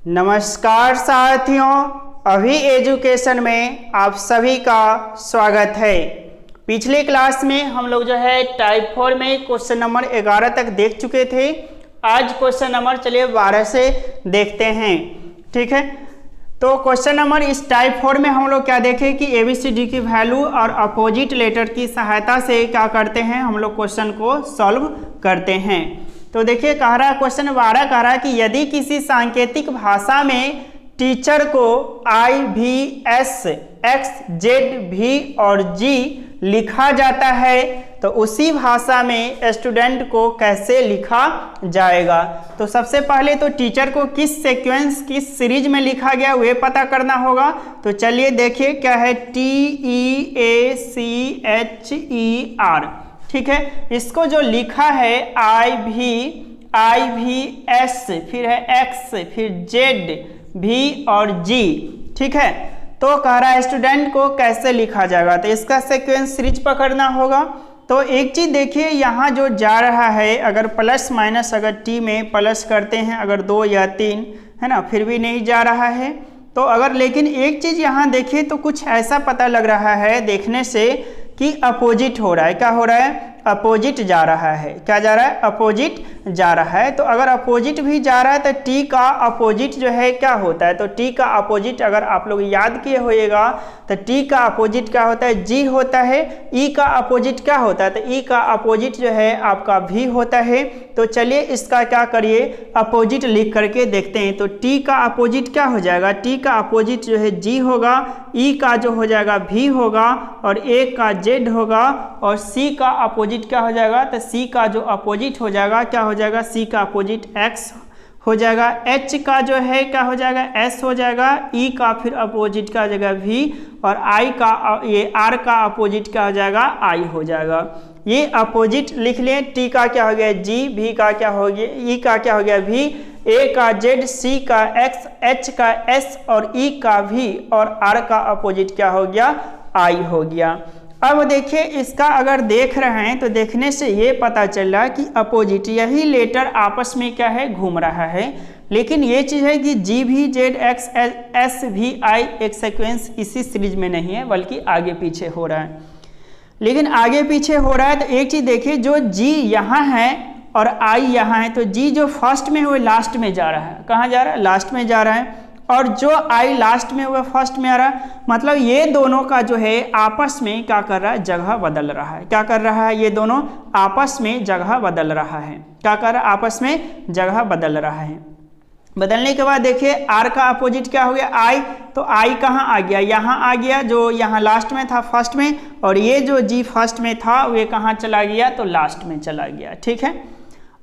नमस्कार साथियों, अभी एजुकेशन में आप सभी का स्वागत है। पिछले क्लास में हम लोग जो है टाइप 4 में क्वेश्चन नंबर 11 तक देख चुके थे। आज क्वेश्चन नंबर चलिए 12 से देखते हैं। ठीक है, तो क्वेश्चन नंबर इस टाइप 4 में हम लोग क्या देखें कि ABCD की वैल्यू और अपोजिट लेटर की सहायता से क्या करते हैं, हम लोग क्वेश्चन को सॉल्व करते हैं। तो देखिए कह रहा है क्वेश्चन 12 कह रहा है कि यदि किसी सांकेतिक भाषा में टीचर को IVS X Z V और G लिखा जाता है तो उसी भाषा में स्टूडेंट को कैसे लिखा जाएगा। तो सबसे पहले तो टीचर को किस सीक्वेंस किस सीरीज में लिखा गया वह पता करना होगा। तो चलिए देखिए क्या है, TEACHER। ठीक है, इसको जो लिखा है IVS फिर है X फिर Z V और G। ठीक है, तो कह रहा है स्टूडेंट को कैसे लिखा जाएगा, तो इसका सीक्वेंस सीरीज पकड़ना होगा। तो एक चीज देखिए, यहाँ जो जा रहा है अगर प्लस माइनस अगर T में प्लस करते हैं अगर 2 या 3 है ना, फिर भी नहीं जा रहा है। तो अगर लेकिन एक चीज यहाँ देखिए तो कुछ ऐसा पता लग रहा है देखने से कि अपोजिट हो रहा है। क्या हो रहा है, अपोजिट जा रहा है। क्या जा रहा है, अपोजिट जा रहा है। तो अगर अपोजिट भी जा रहा है तो टी का अपोजिट जो है क्या होता है, तो टी का अपोजिट अगर आप लोग याद किए होइएगा तो टी का अपोजिट क्या होता है, जी होता है। ई का अपोजिट क्या होता है, तो ई का अपोजिट जो है आपका भी होता है। तो चलिए इसका क्या करिए, अपोजिट लिख करके देखते हैं। तो टी का अपोजिट क्या हो जाएगा, टी का अपोजिट जो है जी होगा, ई का जो हो जाएगा भी होगा और ए का जेड होगा और सी का अपोजिट क्या हो जाएगा, तो सी का जो अपोजिट हो जाएगा क्या हो जाएगा, सी का अपोजिट एक्स हो जाएगा। एच का जो है क्या हो जाएगा, एस हो जाएगा। ई का फिर अपोजिट का हो जाएगा वी और आई का ये आर का अपोजिट क्या हो जाएगा, आई हो जाएगा। ये अपोजिट लिख लें। टी का क्या हो गया जी, भी का क्या हो गया, ई का क्या हो गया भी, ए का जेड, सी का एक्स, एच का एस और ई का भी और आर का अपोजिट क्या हो गया, आई हो गया। अब देखिए इसका अगर देख रहे हैं तो देखने से ये पता चल रहा है कि अपोजिट यही लेटर आपस में क्या है, घूम रहा है। लेकिन ये चीज़ है कि जी भी जेड एक्स एस भी आई एक सीक्वेंस इसी सीरीज में नहीं है बल्कि आगे पीछे हो रहा है। लेकिन आगे पीछे हो रहा है तो एक चीज़ देखिए, जो जी यहाँ है और आई यहाँ है तो जी जो फर्स्ट में है वो लास्ट में जा रहा है। कहाँ जा रहा है, लास्ट में जा रहा है। और जो आई लास्ट में हुआ फर्स्ट में आ रहा है। मतलब ये दोनों का जो है आपस में क्या कर रहा है, जगह बदल रहा है। क्या कर रहा है, ये दोनों आपस में जगह बदल रहा है। क्या कर रहा है, आपस में जगह बदल रहा है। बदलने के बाद देखिए आर का अपोजिट क्या हो गया, आई। तो आई कहाँ आ गया, यहाँ आ गया, जो यहाँ लास्ट में था फर्स्ट में, और ये जो जी फर्स्ट में था वे कहाँ चला गया, तो लास्ट में चला गया। ठीक है,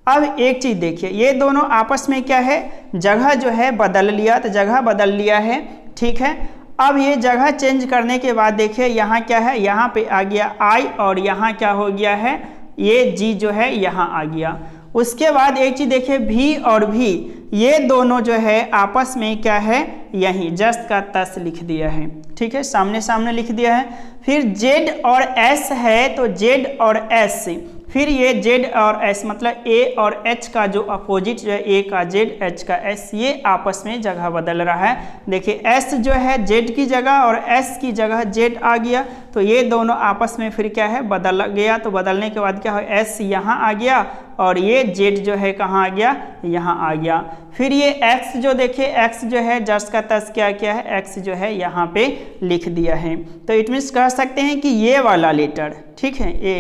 अब एक चीज देखिए, ये दोनों आपस में क्या है, जगह जो है बदल लिया, तो जगह बदल लिया है। ठीक है, अब ये जगह चेंज करने के बाद देखिए यहाँ क्या है, यहाँ पे आ गया आई और यहाँ क्या हो गया है, ये जी जो है यहाँ आ गया। उसके बाद एक चीज देखिए, भी और भी ये दोनों जो है आपस में क्या है, यहीं जस्ट का तस लिख दिया है। ठीक है, सामने सामने लिख दिया है। फिर जेड और एस है तो जेड और एस, फिर ये जेड और एस मतलब ए और एच का जो अपोजिट जो है, ए का जेड एच का एस, ये आपस में जगह बदल रहा है। देखिए एस जो है जेड की जगह और एस की जगह जेड आ गया, तो ये दोनों आपस में फिर क्या है, बदल गया। तो बदलने के बाद क्या हो, एस यहाँ आ गया और ये जेड जो है कहाँ आ गया, यहाँ आ गया। फिर ये एक्स जो देखिए, एक्स जो है जस्ट का तस क्या क्या है, एक्स जो है यहाँ पे लिख दिया है। तो इट मीन्स कह सकते हैं कि ये वाला लेटर, ठीक है, ये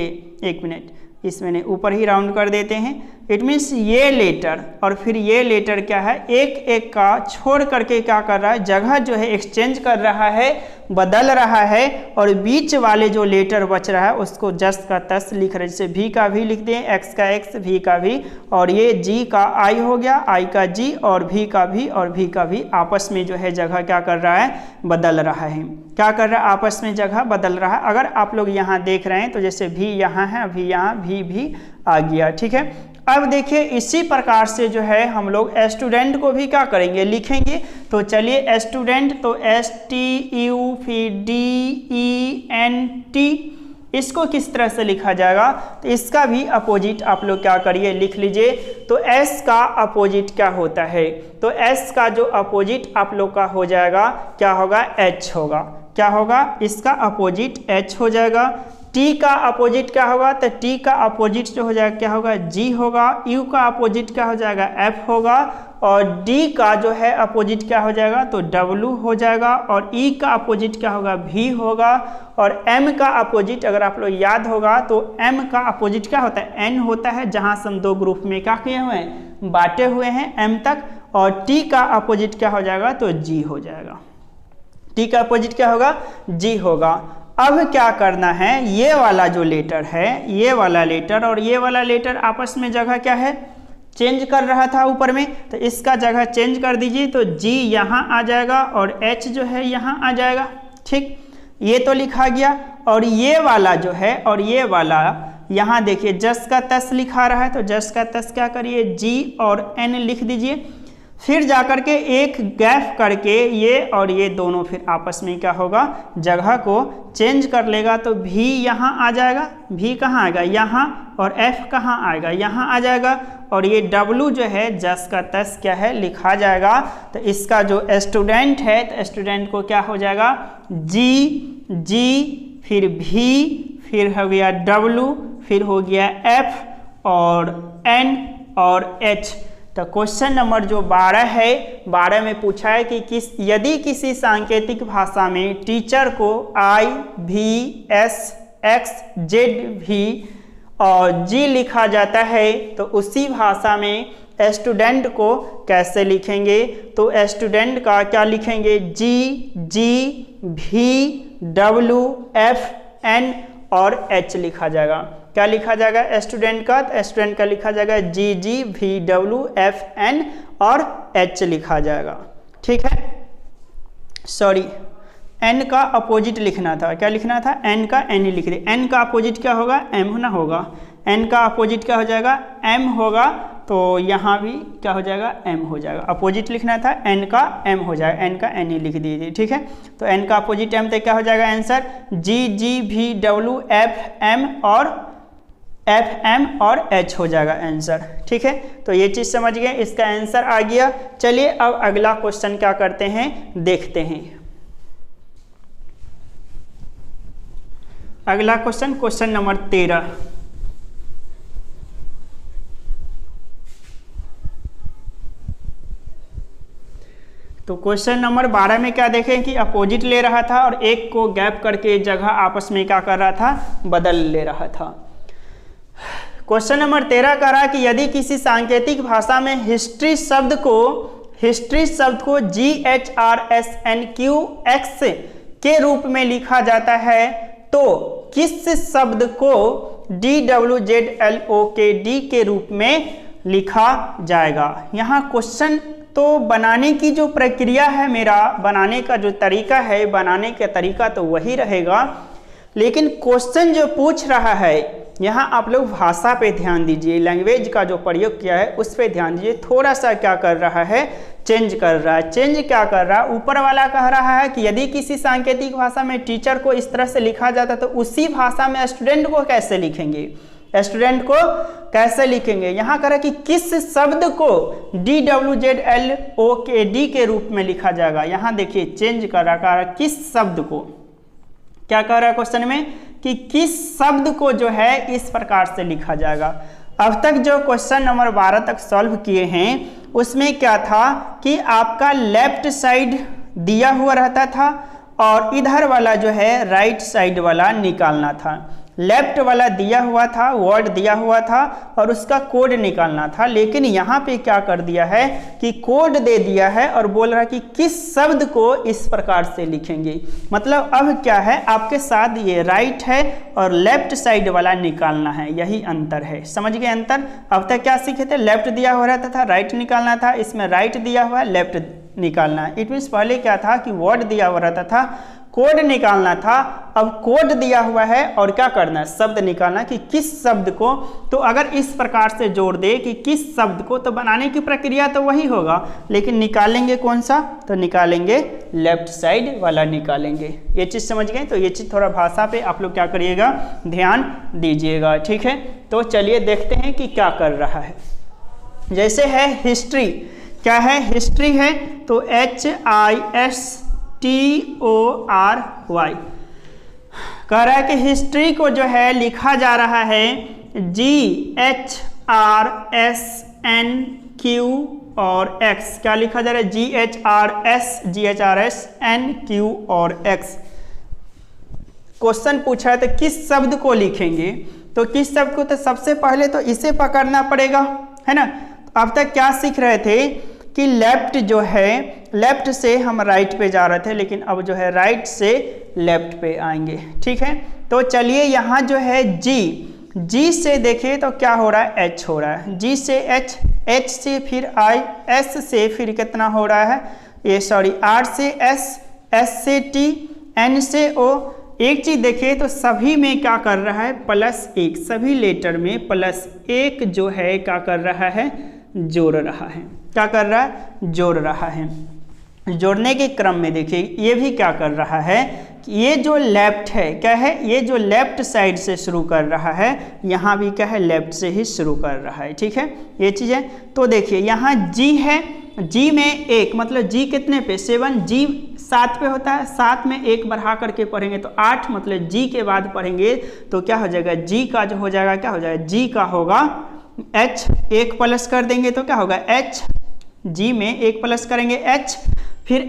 एक मिनट इसमें ऊपर ही राउंड कर देते हैं। इट मीन्स ये लेटर और फिर ये लेटर क्या है, एक एक का छोड़ करके क्या कर रहा है, जगह जो है एक्सचेंज कर रहा है, बदल रहा है। और बीच वाले जो लेटर बच रहा है उसको जस्ट का तस लिख रहे, जैसे भी का भी लिख दें, एक्स का एक्स, भी का भी, और ये जी का आई हो गया, आई का जी और भी का भी और भी का भी, आपस में जो है जगह क्या कर रहा है, बदल रहा है। क्या कर रहा है, आपस में जगह बदल रहा है। अगर आप लोग यहाँ देख रहे हैं तो जैसे भी यहाँ है, अभी यहाँ भी आ गया। ठीक है, अब देखिए इसी प्रकार से जो है हम लोग स्टूडेंट को भी क्या करेंगे, लिखेंगे। तो चलिए स्टूडेंट, तो STUDENT इसको किस तरह से लिखा जाएगा, तो इसका भी अपोजिट आप लोग क्या करिए, लिख लीजिए। तो S का अपोजिट क्या होता है, तो S का जो अपोजिट आप लोग का हो जाएगा क्या होगा, H होगा। क्या होगा, इसका अपोजिट H हो जाएगा। T का अपोजिट क्या होगा, तो T का अपोजिट जो हो जाएगा क्या होगा, G होगा। U का अपोजिट क्या हो जाएगा, F होगा। और D का जो है अपोजिट क्या हो जाएगा, तो W हो जाएगा। और E का अपोजिट क्या होगा, V होगा। और M का अपोजिट अगर आप लोग याद होगा तो M का अपोजिट क्या होता है, N होता है, जहां से हम दो ग्रुप में क्या किए हुए हैं, बांटे हुए हैं M तक। और T का अपोजिट क्या हो जाएगा, तो G हो जाएगा। T का अपोजिट क्या होगा, G होगा। अब क्या करना है, ये वाला जो लेटर है, ये वाला लेटर और ये वाला लेटर आपस में जगह क्या है, चेंज कर रहा था ऊपर में, तो इसका जगह चेंज कर दीजिए। तो G यहाँ आ जाएगा और H जो है यहाँ आ जाएगा। ठीक, ये तो लिखा गया। और ये वाला जो है और ये वाला यहाँ देखिए जस का तस लिखा रहा है, तो जस का तस क्या करिए, G और N लिख दीजिए। फिर जाकर के एक गैप करके ये और ये दोनों फिर आपस में क्या होगा, जगह को चेंज कर लेगा। तो V यहाँ आ जाएगा, V कहाँ आएगा, यहाँ। और F कहाँ आएगा, यहाँ आ जाएगा। और ये W जो है जस का तस क्या है, लिखा जाएगा। तो इसका जो स्टूडेंट है, तो स्टूडेंट को क्या हो जाएगा, G फिर V फिर हो गया W फिर हो गया F और N और H। तो क्वेश्चन नंबर जो 12 है, 12 में पूछा है कि यदि किसी सांकेतिक भाषा में टीचर को I, V, S, X, Z, V और G लिखा जाता है, तो उसी भाषा में स्टूडेंट को कैसे लिखेंगे, तो स्टूडेंट का क्या लिखेंगे, G, V, W, F, N और H लिखा जाएगा। क्या लिखा जाएगा स्टूडेंट का, तो स्टूडेंट का लिखा जाएगा G, V, W, F, N और H लिखा जाएगा। ठीक है, सॉरी N का अपोजिट लिखना था, क्या लिखना था, N का N ही लिख दे। N का अपोजिट क्या होगा, M होना होगा। N का अपोजिट क्या हो जाएगा, M होगा। तो यहाँ भी क्या हो जाएगा, M हो जाएगा। अपोजिट लिखना था, N का M हो जाएगा, N का N ही लिख दीजिए। ठीक है, तो N का अपोजिट M तो क्या हो जाएगा answer, G, V, W, F, M और H हो जाएगा आंसर। ठीक है, तो ये चीज़ समझ गए, इसका आंसर आ गया। चलिए अब अगला क्वेश्चन क्या करते हैं, देखते हैं। अगला क्वेश्चन, क्वेश्चन नंबर 13। तो क्वेश्चन नंबर 12 में क्या देखें कि अपोजिट ले रहा था और एक को गैप करके जगह आपस में क्या कर रहा था, बदल ले रहा था। क्वेश्चन नंबर 13 कह रहा है कि यदि किसी सांकेतिक भाषा में हिस्ट्री शब्द को GHRSNQX के रूप में लिखा जाता है, तो किस शब्द को DWZLOKD के रूप में लिखा जाएगा। यहाँ क्वेश्चन तो बनाने की जो प्रक्रिया है, मेरा बनाने का जो तरीका है, बनाने का तरीका तो वही रहेगा, लेकिन क्वेश्चन जो पूछ रहा है यहाँ आप लोग भाषा पे ध्यान दीजिए, लैंग्वेज का जो प्रयोग किया है उस पे ध्यान दीजिए। थोड़ा सा क्या कर रहा है, चेंज कर रहा है। चेंज क्या कर रहा है, ऊपर वाला कह रहा है कि यदि किसी सांकेतिक भाषा में टीचर को इस तरह से लिखा जाता तो उसी भाषा में स्टूडेंट को कैसे लिखेंगे, स्टूडेंट को कैसे लिखेंगे। यहाँ कह रहा है कि किस शब्द को DWZLOKD के रूप में लिखा जाएगा। यहाँ देखिए चेंज कर रहा है, किस शब्द को, क्या कह रहा है क्वेश्चन में कि किस शब्द को जो है इस प्रकार से लिखा जाएगा। अब तक जो क्वेश्चन नंबर 12 तक सॉल्व किए हैं उसमें क्या था कि आपका लेफ्ट साइड दिया हुआ रहता था और इधर वाला जो है राइट साइड वाला निकालना था। लेफ्ट वाला दिया हुआ था, वर्ड दिया हुआ था और उसका कोड निकालना था, लेकिन यहाँ पे क्या कर दिया है कि कोड दे दिया है और बोल रहा है कि किस शब्द को इस प्रकार से लिखेंगे। मतलब अब क्या है, आपके साथ ये राइट है और लेफ्ट साइड वाला निकालना है, यही अंतर है। समझ गए अंतर। अब तक क्या सीखे थे, लेफ्ट दिया हुआ रहता था, राइट निकालना था, इसमें राइट दिया हुआ है, लेफ्ट निकालना है। इट मीन्स पहले क्या था कि वर्ड दिया हुआ रहता था, कोड निकालना था, अब कोड दिया हुआ है और क्या करना है, शब्द निकालना कि किस शब्द को, तो अगर इस प्रकार से जोड़ दे कि किस शब्द को, तो बनाने की प्रक्रिया तो वही होगा, लेकिन निकालेंगे कौन सा, तो निकालेंगे लेफ्ट साइड वाला निकालेंगे। ये चीज़ समझ गए। तो ये चीज़ थोड़ा भाषा पे आप लोग क्या करिएगा, ध्यान दीजिएगा, ठीक है। तो चलिए देखते हैं कि क्या कर रहा है। जैसे है हिस्ट्री, क्या है, हिस्ट्री है, तो HISTORY कह रहा है कि हिस्ट्री को जो है लिखा जा रहा है GHRSNQ और X। क्या लिखा जा रहा है, GHRSNQ और X। क्वेश्चन पूछा है तो किस शब्द को लिखेंगे, तो किस शब्द को, तो सबसे पहले तो इसे पकड़ना पड़ेगा, है ना। अब तक क्या सीख रहे थे कि लेफ्ट जो है, लेफ्ट से हम राइट पे जा रहे थे, लेकिन अब जो है राइट से लेफ्ट पे आएंगे, ठीक है। तो चलिए यहाँ जो है जी से देखिए तो क्या हो रहा है, H हो रहा है, G से H से फिर I, S से फिर कितना हो रहा है, ये सॉरी R से S, S से T, N से O। एक चीज देखिए तो सभी में क्या कर रहा है, +1, सभी लेटर में +1 जो है क्या कर रहा है, जोड़ रहा है। क्या कर रहा है, जोड़ रहा है। जोड़ने के क्रम में देखिए ये भी क्या कर रहा है, ये जो लेफ्ट है, क्या है, ये जो लेफ्ट साइड से शुरू कर रहा है, यहाँ भी क्या है, लेफ्ट से ही शुरू कर रहा है, ठीक है। ये चीज़ है। तो देखिए यहाँ जी है, जी में 1 मतलब जी कितने पे, 7, जी 7 पे होता है, 7 में 1 बढ़ा करके पढ़ेंगे तो 8, मतलब जी के बाद पढ़ेंगे तो क्या हो जाएगा, जी का जो हो जाएगा, क्या हो जाएगा, जी का होगा H, 1 प्लस कर देंगे तो क्या होगा H, जी में 1 प्लस करेंगे H, फिर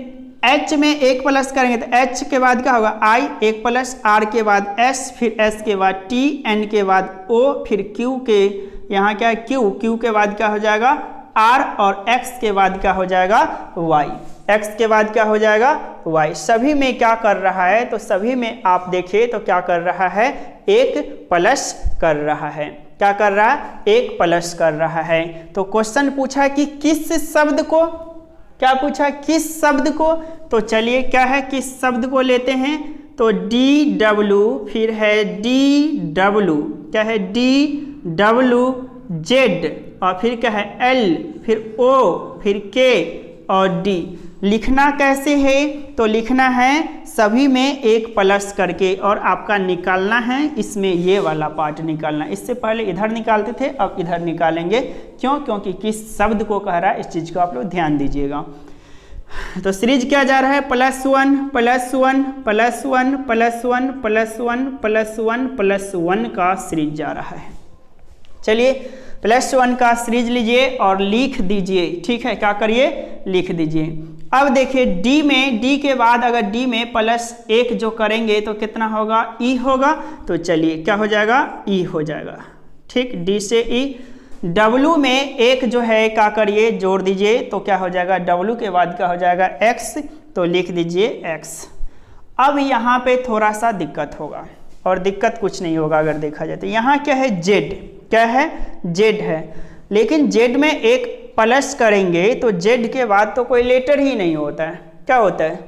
H में 1 प्लस करेंगे तो H के बाद क्या होगा I, 1 प्लस, R के बाद S, फिर S के बाद T, N के बाद O, फिर Q के यहाँ क्या है Q के बाद क्या हो जाएगा R, और X के बाद क्या हो जाएगा Y, X के बाद क्या हो जाएगा Y। सभी में क्या कर रहा है, तो सभी में आप देखिए तो क्या कर रहा है, 1 प्लस कर रहा है। क्या कर रहा है, 1 प्लस कर रहा है। तो क्वेश्चन पूछा कि किस शब्द को, क्या पूछा, किस शब्द को, तो चलिए क्या है, किस शब्द को लेते हैं, तो DW, फिर है DW, क्या है DWZ, और फिर क्या है L, फिर O, फिर K और D। लिखना कैसे है, तो लिखना है सभी में 1 प्लस करके, और आपका निकालना है इसमें ये वाला पार्ट निकालना। इससे पहले इधर निकालते थे, अब इधर निकालेंगे। क्यों, क्योंकि किस शब्द को कह रहा है, इस चीज़ को आप लोग ध्यान दीजिएगा। तो सीरीज क्या जा रहा है, +1 +1 +1 +1 +1 +1 का सीरीज जा रहा है। चलिए +1 का सीरीज लीजिए और लिख दीजिए, ठीक है। क्या करिए, लिख दीजिए। अब देखिए D के बाद अगर D में +1 जो करेंगे तो कितना होगा, E होगा। तो चलिए क्या हो जाएगा, E हो जाएगा, ठीक। D से E। W में 1 जो है क्या करिए, जोड़ दीजिए, तो क्या हो जाएगा, W के बाद क्या हो जाएगा X, तो लिख दीजिए X। अब यहाँ पे थोड़ा सा दिक्कत होगा, और दिक्कत कुछ नहीं होगा अगर देखा जाए तो। यहाँ क्या है Z, क्या है Z है, लेकिन Z में 1 प्लस करेंगे तो Z के बाद तो कोई लेटर ही नहीं होता है। क्या होता है,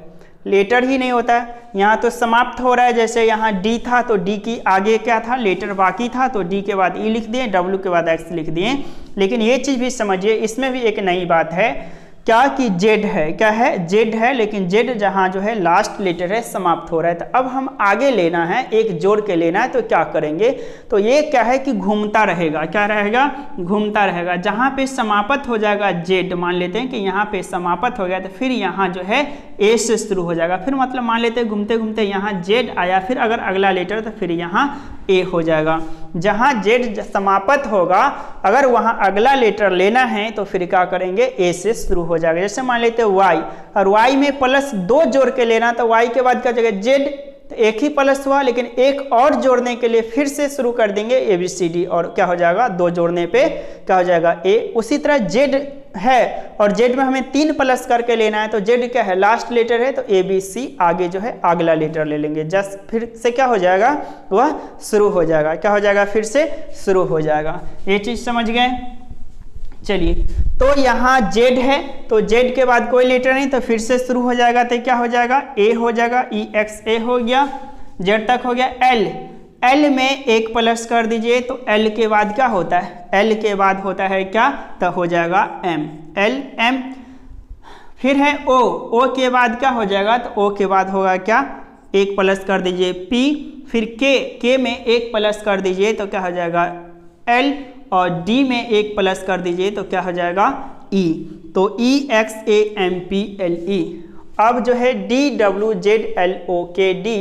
लेटर ही नहीं होता है। यहाँ तो समाप्त हो रहा है, जैसे यहाँ D था तो D की आगे क्या था, लेटर बाकी था, तो D के बाद E लिख दिए, W के बाद X लिख दिए। लेकिन ये चीज़ भी समझिए, इसमें भी एक नई बात है, क्या कि Z है, क्या है, Z है, लेकिन Z जहाँ जो है लास्ट लेटर है, समाप्त हो रहा है। तो अब हम आगे लेना है, एक जोड़ के लेना है, तो क्या करेंगे, तो ये क्या है कि घूमता रहेगा। क्या रहेगा, घूमता रहेगा। जहाँ पे समाप्त हो जाएगा Z, मान लेते हैं कि यहाँ पे समाप्त हो गया, तो फिर यहाँ जो है A से शुरू हो जाएगा। फिर मतलब मान लेते हैं घूमते घूमते यहाँ Z आया, फिर अगर अगला लेटर तो फिर यहाँ A हो जाएगा। जहाँ Z समाप्त होगा, अगर वहाँ अगला लेटर लेना है तो फिर क्या करेंगे, A से शुरू हो जाएगा। जैसे मान लेते हैं Y, और Y में +2 जोड़ के लेना, तो Y के बाद क्या हो जाएगा Z, तो 1 ही प्लस हुआ, लेकिन 1 और जोड़ने के लिए फिर से शुरू कर देंगे ABCD, और क्या हो जाएगा, 2 जोड़ने पे क्या हो जाएगा A। उसी तरह Z है, और Z में हमें 3 प्लस करके लेना है, तो Z क्या है, लास्ट लेटर है, तो ABC आगे जो है अगला लेटर ले लेंगे। जस्ट फिर से क्या हो जाएगा, वह शुरू हो जाएगा। क्या हो जाएगा, फिर से शुरू हो जाएगा। ये चीज़ समझ गए। चलिए, तो यहाँ जेड है, तो जेड के बाद कोई लेटर नहीं, तो फिर से शुरू हो जाएगा, तो क्या हो जाएगा, ए हो जाएगा, ई एक्स ए हो गया, जेड तक हो गया। एल, एल में एक प्लस कर दीजिए, तो एल के बाद क्या होता है, एल के बाद होता है क्या, तो हो जाएगा एम, एल एम। फिर है ओ, ओ के बाद क्या हो जाएगा, तो ओ के बाद होगा क्या, एक प्लस कर दीजिए पी, फिर के में एक प्लस कर दीजिए तो क्या हो जाएगा एल, और डी में एक प्लस कर दीजिए तो क्या हो जाएगा ई, तो E X A M P L E. अब जो है D W Z L O K D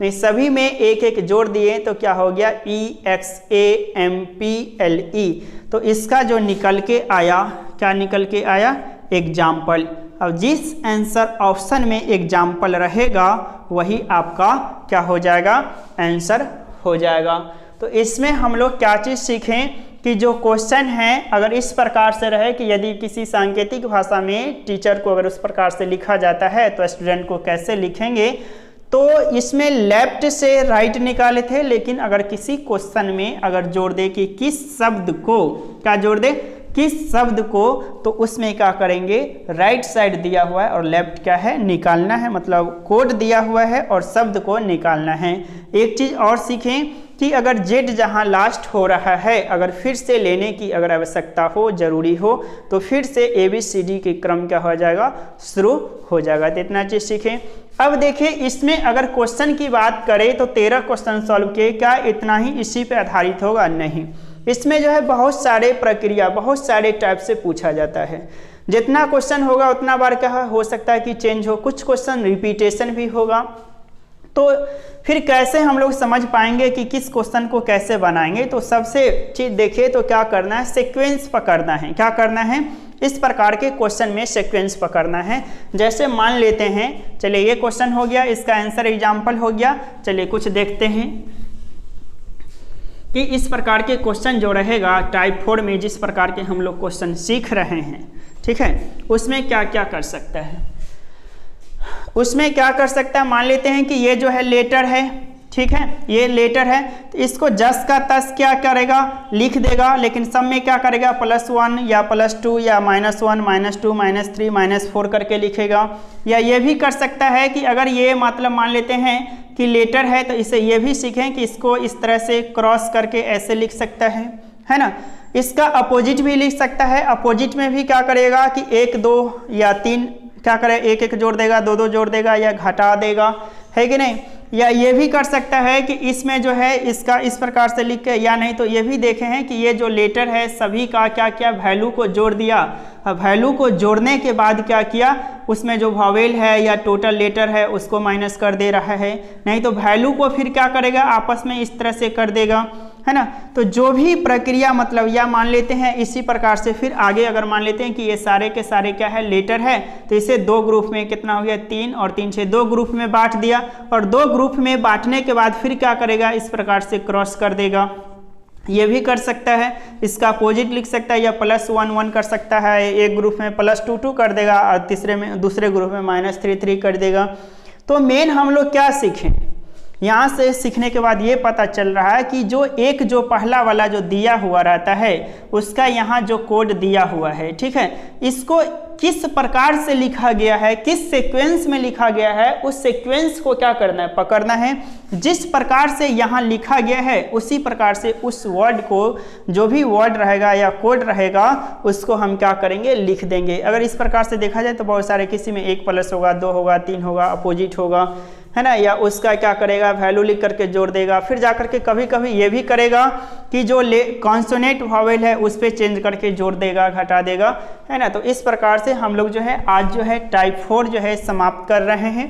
में सभी में एक एक जोड़ दिए तो क्या हो गया E X A M P L E. तो इसका जो निकल के आया, क्या निकल के आया, एग्जाम्पल। अब जिस आंसर ऑप्शन में एग्जाम्पल रहेगा वही आपका क्या हो जाएगा, आंसर हो जाएगा। तो इसमें हम लोग क्या चीज़ सीखें कि जो क्वेश्चन है अगर इस प्रकार से रहे कि यदि किसी सांकेतिक भाषा में टीचर को अगर उस प्रकार से लिखा जाता है तो स्टूडेंट को कैसे लिखेंगे। तो इसमें लेफ्ट से राइट निकाले थे, लेकिन अगर किसी क्वेश्चन में अगर जोड़ दे कि किस शब्द को, क्या जोड़ दे, किस शब्द को, तो उसमें क्या करेंगे, राइट साइड दिया हुआ है और लेफ्ट क्या है, निकालना है, मतलब कोड दिया हुआ है और शब्द को निकालना है। एक चीज़ और सीखें कि अगर जेड जहां लास्ट हो रहा है, अगर फिर से लेने की अगर आवश्यकता हो, जरूरी हो, तो फिर से ABCD के क्रम क्या हो जाएगा, शुरू हो जाएगा। तो इतना चीज़ सीखें। अब देखिए इसमें अगर क्वेश्चन की बात करें तो 13 क्वेश्चन सॉल्व किए, क्या इतना ही इसी पे आधारित होगा, नहीं। इसमें जो है बहुत सारे प्रक्रिया, बहुत सारे टाइप से पूछा जाता है। जितना क्वेश्चन होगा उतना बार क्या हो सकता है कि चेंज हो, कुछ क्वेश्चन रिपीटेशन भी होगा। तो फिर कैसे हम लोग समझ पाएंगे कि किस क्वेश्चन को कैसे बनाएंगे। तो सबसे चीज देखिए तो क्या करना है, सीक्वेंस पकड़ना है। क्या करना है, इस प्रकार के क्वेश्चन में सीक्वेंस पकड़ना है। जैसे मान लेते हैं, चलिए ये क्वेश्चन हो गया, इसका आंसर एग्जाम्पल हो गया। चलिए कुछ देखते हैं कि इस प्रकार के क्वेश्चन जो रहेगा टाइप 4 में, जिस प्रकार के हम लोग क्वेश्चन सीख रहे हैं, ठीक है, उसमें क्या क्या कर सकता है, उसमें क्या कर सकता है। मान लेते हैं कि ये जो है लेटर है, ठीक है, ये लेटर है, तो इसको जस का तस क्या करेगा, लिख देगा, लेकिन सब में क्या करेगा, +1 या +2 या -1 -2 -3 -4 करके लिखेगा। या ये भी कर सकता है कि अगर ये मतलब मान लेते हैं कि लेटर है तो इसे ये भी सीखें कि इसको इस तरह से क्रॉस करके ऐसे लिख सकता है ना। इसका अपोजिट भी लिख सकता है। अपोजिट में भी क्या करेगा कि 1 2 या 3 क्या करे, 1 1 जोड़ देगा, 2 2 जोड़ देगा या घटा देगा, है कि नहीं। या ये भी कर सकता है कि इसमें जो है इसका इस प्रकार से लिख के, या नहीं तो ये भी देखे हैं कि ये जो लेटर है सभी का क्या क्या वैल्यू को जोड़ दिया। वैल्यू को जोड़ने के बाद क्या किया, उसमें जो वॉवेल है या टोटल लेटर है उसको माइनस कर दे रहा है, नहीं तो वैल्यू को फिर क्या करेगा, आपस में इस तरह से कर देगा, है ना। तो जो भी प्रक्रिया मतलब, या मान लेते हैं इसी प्रकार से फिर आगे अगर मान लेते हैं कि ये सारे के सारे क्या है, लेटर है, तो इसे 2 ग्रुप में कितना हो गया, 3 और 3 से 2 ग्रुप में बांट दिया। और 2 ग्रुप में बांटने के बाद फिर क्या करेगा, इस प्रकार से क्रॉस कर देगा। ये भी कर सकता है, इसका अपोजिट लिख सकता है, या +1 1 कर सकता है, एक ग्रुप में +2 2 कर देगा और तीसरे में दूसरे ग्रुप में -3 3 कर देगा। तो मेन हम लोग क्या सीखें, यहाँ से सीखने के बाद ये पता चल रहा है कि जो एक जो पहला वाला जो दिया हुआ रहता है उसका यहाँ जो कोड दिया हुआ है, ठीक है, इसको किस प्रकार से लिखा गया है, किस सीक्वेंस में लिखा गया है, उस सीक्वेंस को क्या करना है, पकड़ना है। जिस प्रकार से यहाँ लिखा गया है उसी प्रकार से उस वर्ड को, जो भी वर्ड रहेगा या कोड रहेगा, उसको हम क्या करेंगे, लिख देंगे। अगर इस प्रकार से देखा जाए तो बहुत सारे, किसी में 1 प्लस होगा, 2 होगा, 3 होगा, अपोजिट होगा, है ना, या उसका क्या करेगा, वैल्यू लिख करके जोड़ देगा। फिर जाकर के कभी कभी ये भी करेगा कि जो कॉन्सोनेंट वॉवेल है उस पर चेंज करके जोड़ देगा, घटा देगा, है ना। तो इस प्रकार से हम लोग जो है आज जो है टाइप 4 जो है समाप्त कर रहे हैं।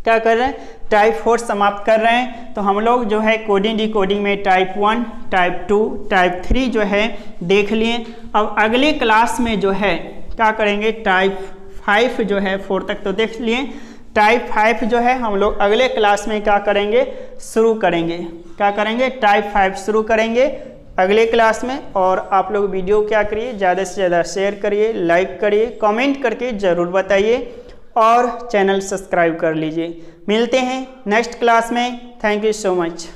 क्या कर रहे हैं, टाइप 4 समाप्त कर रहे हैं। तो हम लोग जो है कोडिंग डिकोडिंग में टाइप 1 टाइप 2 टाइप 3 जो है देख लिए। अब अगले क्लास में जो है क्या करेंगे, टाइप 5 जो है 4 तक तो देख लिए, टाइप 5 जो है हम लोग अगले क्लास में क्या करेंगे, शुरू करेंगे। क्या करेंगे, टाइप 5 शुरू करेंगे अगले क्लास में। और आप लोग वीडियो क्या करिए, ज़्यादा से ज़्यादा शेयर करिए, लाइक करिए, कमेंट करके ज़रूर बताइए और चैनल सब्सक्राइब कर लीजिए। मिलते हैं नेक्स्ट क्लास में। Thank you so much.